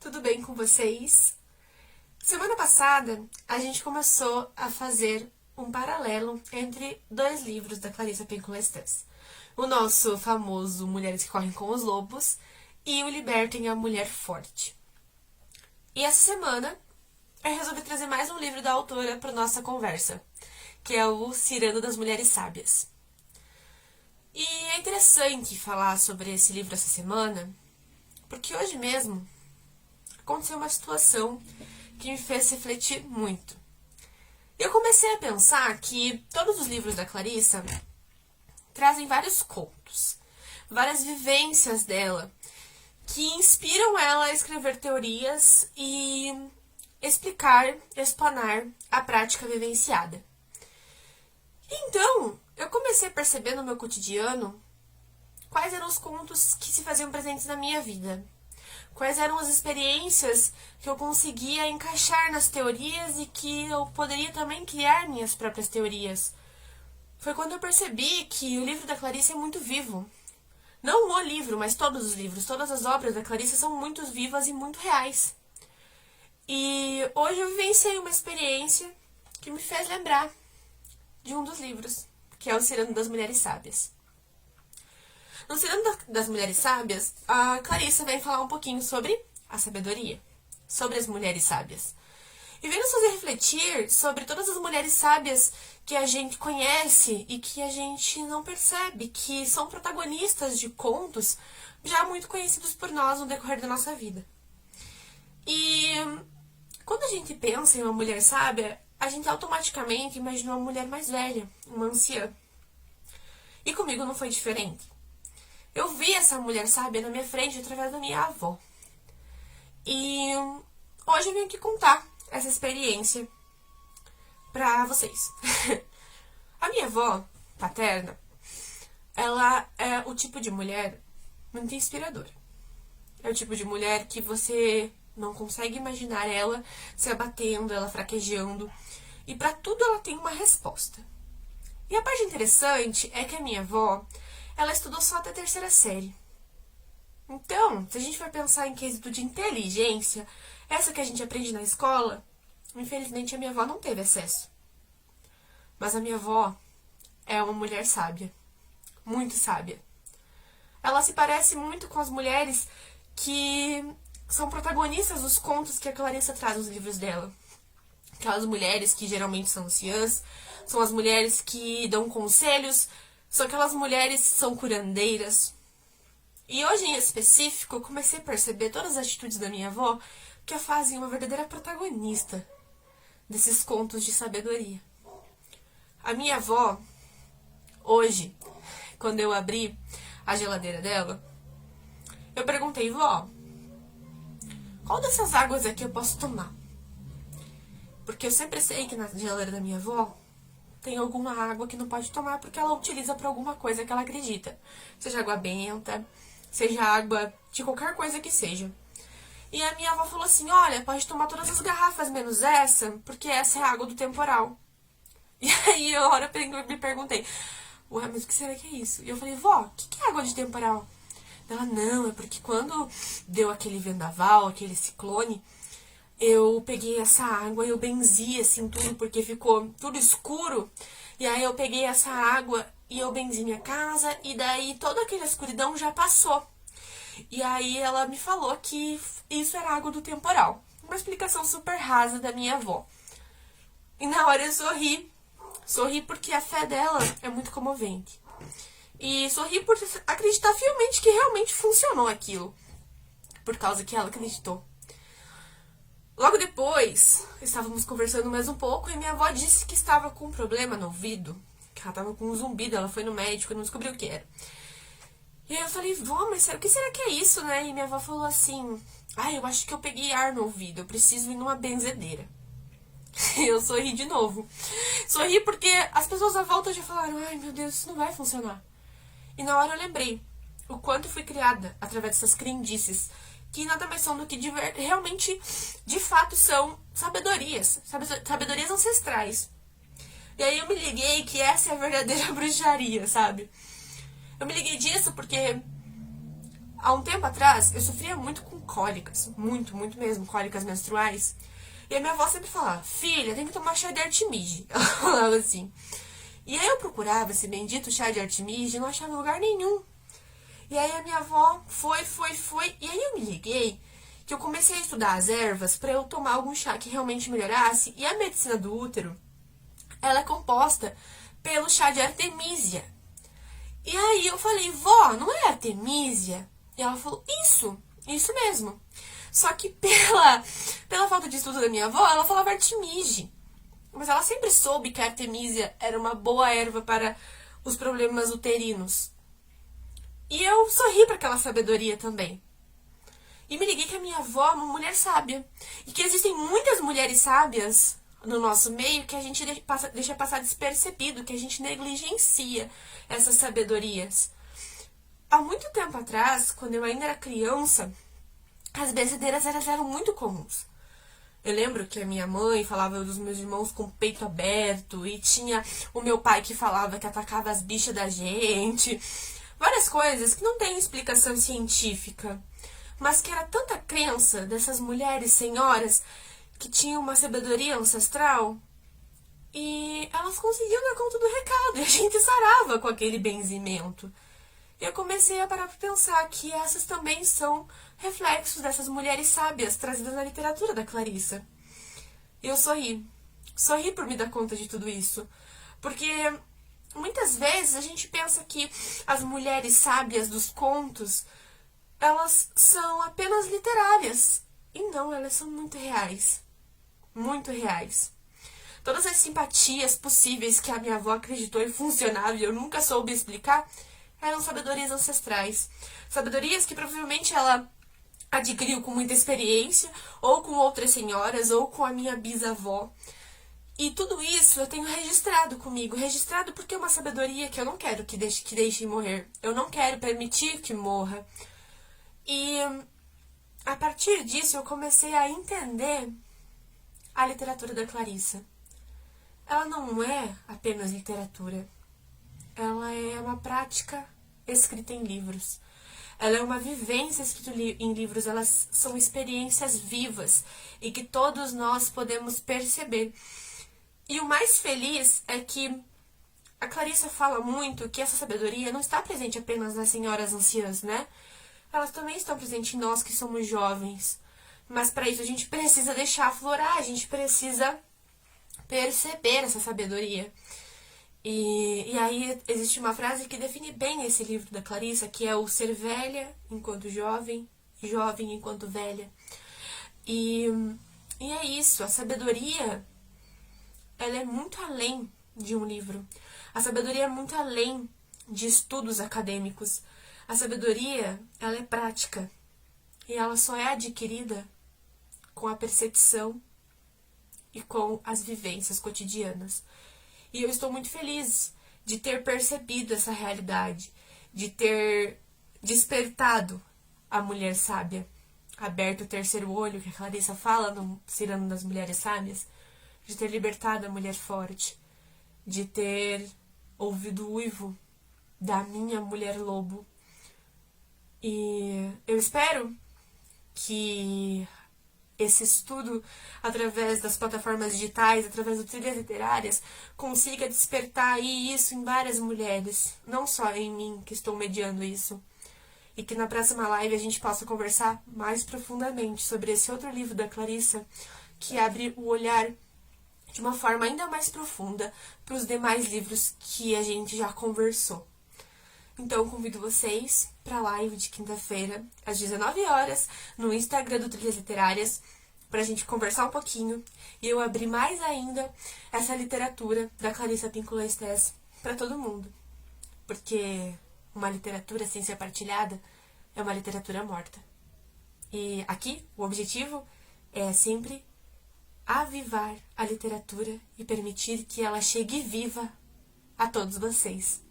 tudo bem com vocês? Semana passada, a gente começou a fazer um paralelo entre dois livros da Clarissa Pinkola-Estés. O nosso famoso Mulheres que Correm com os Lobos e o Libertem a Mulher Forte. E essa semana, eu resolvi trazer mais um livro da autora para nossa conversa, que é o Cirano das Mulheres Sábias. E é interessante falar sobre esse livro essa semana, porque hoje mesmo aconteceu uma situação que me fez refletir muito. Eu comecei a pensar que todos os livros da Clarissa trazem vários contos, várias vivências dela, que inspiram ela a escrever teorias e explanar a prática vivenciada. Então, eu comecei a perceber no meu cotidiano quais eram os contos que se faziam presentes na minha vida. Quais eram as experiências que eu conseguia encaixar nas teorias e que eu poderia também criar minhas próprias teorias. Foi quando eu percebi que o livro da Clarissa é muito vivo. Não o livro, mas todos os livros, todas as obras da Clarissa são muito vivas e muito reais. E hoje eu vivenciei uma experiência que me fez lembrar de um dos livros, que é o Cirano das Mulheres Sábias. No Cirano das Mulheres Sábias, a Clarissa vem falar um pouquinho sobre a sabedoria, sobre as mulheres sábias. E vem nos fazer refletir sobre todas as mulheres sábias que a gente conhece e que a gente não percebe, que são protagonistas de contos já muito conhecidos por nós no decorrer da nossa vida. E quando a gente pensa em uma mulher sábia, a gente automaticamente imagina uma mulher mais velha, uma anciã. E comigo não foi diferente. Eu vi essa mulher sábia na minha frente através da minha avó. E hoje eu venho aqui contar essa experiência pra vocês. A minha avó paterna, ela é o tipo de mulher muito inspiradora. É o tipo de mulher que você não consegue imaginar ela se abatendo, ela fraquejando. E pra tudo ela tem uma resposta. E a parte interessante é que a minha avó, ela estudou só até a 3ª série. Então, se a gente for pensar em quesito de inteligência, essa que a gente aprende na escola, infelizmente a minha avó não teve acesso. Mas a minha avó é uma mulher sábia, muito sábia. Ela se parece muito com as mulheres que são protagonistas dos contos que a Clarissa traz nos livros dela. Aquelas mulheres que geralmente são anciãs, são as mulheres que dão conselhos, são aquelas mulheres que são curandeiras. E hoje em específico, eu comecei a perceber todas as atitudes da minha avó que a fazem uma verdadeira protagonista desses contos de sabedoria. A minha avó, hoje, quando eu abri a geladeira dela, eu perguntei, vó, qual dessas águas aqui eu posso tomar? Porque eu sempre sei que na geladeira da minha avó tem alguma água que não pode tomar porque ela utiliza para alguma coisa que ela acredita. Seja água benta, seja água de qualquer coisa que seja. E a minha avó falou assim, olha, pode tomar todas as garrafas menos essa, porque essa é a água do temporal. E aí a hora eu me perguntei, ué, mas o que será que é isso? E eu falei, vó, o que é água de temporal? Ela, não, é porque quando deu aquele vendaval, aquele ciclone, eu peguei essa água e eu benzi assim tudo, porque ficou tudo escuro. E aí eu peguei essa água e eu benzi minha casa, e daí toda aquela escuridão já passou. E aí ela me falou que isso era água do temporal. Uma explicação super rasa da minha avó. E na hora eu sorri. Sorri porque a fé dela é muito comovente. E sorri por acreditar fielmente que realmente funcionou aquilo. Por causa que ela acreditou. Logo depois, estávamos conversando mais um pouco e minha avó disse que estava com um problema no ouvido. Que ela estava com um zumbido, ela foi no médico e não descobriu o que era. E aí eu falei, vó, mas o que será que é isso, né? E minha avó falou assim, eu acho que eu peguei ar no ouvido, eu preciso ir numa benzedeira. E eu sorri de novo. Sorri porque as pessoas à volta já falaram, ai meu Deus, isso não vai funcionar. E na hora eu lembrei o quanto fui criada através dessas crendices, que nada mais são do que realmente, de fato, são sabedorias ancestrais. E aí eu me liguei que essa é a verdadeira bruxaria, sabe? Eu me liguei disso porque Há um tempo atrás, eu sofria muito com cólicas. Muito, muito mesmo, cólicas menstruais. E a minha avó sempre falava, filha, tem que tomar chá de artemisia. Ela falava assim. E aí eu procurava esse bendito chá de artemisia e não achava em lugar nenhum. E aí a minha avó foi. E aí eu me liguei que eu comecei a estudar as ervas para eu tomar algum chá que realmente melhorasse. E a medicina do útero, ela é composta pelo chá de artemisia. E aí eu falei, vó, não é artemisia? E ela falou, isso mesmo. Só que pela falta de estudo da minha avó, ela falava artemisia. Mas ela sempre soube que a artemisia era uma boa erva para os problemas uterinos. E eu sorri para aquela sabedoria também. E me liguei que a minha avó é uma mulher sábia. E que existem muitas mulheres sábias no nosso meio que a gente deixa passar despercebido, que a gente negligencia essas sabedorias. Há muito tempo atrás, quando eu ainda era criança, as benzedeiras eram muito comuns. Eu lembro que a minha mãe falava dos meus irmãos com o peito aberto, e tinha o meu pai que falava que atacava as bichas da gente. Várias coisas que não têm explicação científica, mas que era tanta crença dessas mulheres senhoras que tinham uma sabedoria ancestral e elas conseguiam dar conta do recado e a gente sarava com aquele benzimento. E eu comecei a parar para pensar que essas também são reflexos dessas mulheres sábias trazidas na literatura da Clarissa. E eu sorri por me dar conta de tudo isso, porque muitas vezes a gente pensa que as mulheres sábias dos contos, elas são apenas literárias. E não, elas são muito reais. Muito reais. Todas as simpatias possíveis que a minha avó acreditou e funcionava e eu nunca soube explicar, eram sabedorias ancestrais. Sabedorias que provavelmente ela adquiriu com muita experiência, ou com outras senhoras, ou com a minha bisavó. E tudo isso eu tenho registrado comigo. Registrado porque é uma sabedoria que eu não quero que deixe morrer. Eu não quero permitir que morra. E a partir disso eu comecei a entender a literatura da Clarissa. Ela não é apenas literatura. Ela é uma prática escrita em livros. Ela é uma vivência escrita em livros. Elas são experiências vivas e que todos nós podemos perceber. E o mais feliz é que a Clarissa fala muito que essa sabedoria não está presente apenas nas senhoras anciãs, né? Elas também estão presentes em nós que somos jovens. Mas para isso a gente precisa deixar aflorar, a gente precisa perceber essa sabedoria. E aí existe uma frase que define bem esse livro da Clarissa, que é o ser velha enquanto jovem, jovem enquanto velha. E é isso, a sabedoria, ela é muito além de um livro. A sabedoria é muito além de estudos acadêmicos. A sabedoria, ela é prática. E ela só é adquirida com a percepção e com as vivências cotidianas. E eu estou muito feliz de ter percebido essa realidade, de ter despertado a mulher sábia, aberto o terceiro olho, que a Clarissa fala no Cirano das Mulheres Sábias, de ter libertado a mulher forte, de ter ouvido o uivo da minha mulher lobo. E eu espero que esse estudo, através das plataformas digitais, através das trilhas literárias, consiga despertar aí isso em várias mulheres, não só em mim, que estou mediando isso. E que na próxima live a gente possa conversar mais profundamente sobre esse outro livro da Clarissa, que abre o olhar de uma forma ainda mais profunda para os demais livros que a gente já conversou. Então, convido vocês para a live de quinta-feira, às 19 horas, no Instagram do Trilhas Literárias, para a gente conversar um pouquinho e eu abrir mais ainda essa literatura da Clarissa Pinkola Estés para todo mundo. Porque uma literatura sem ser partilhada é uma literatura morta. E aqui, o objetivo é sempre avivar a literatura e permitir que ela chegue viva a todos vocês.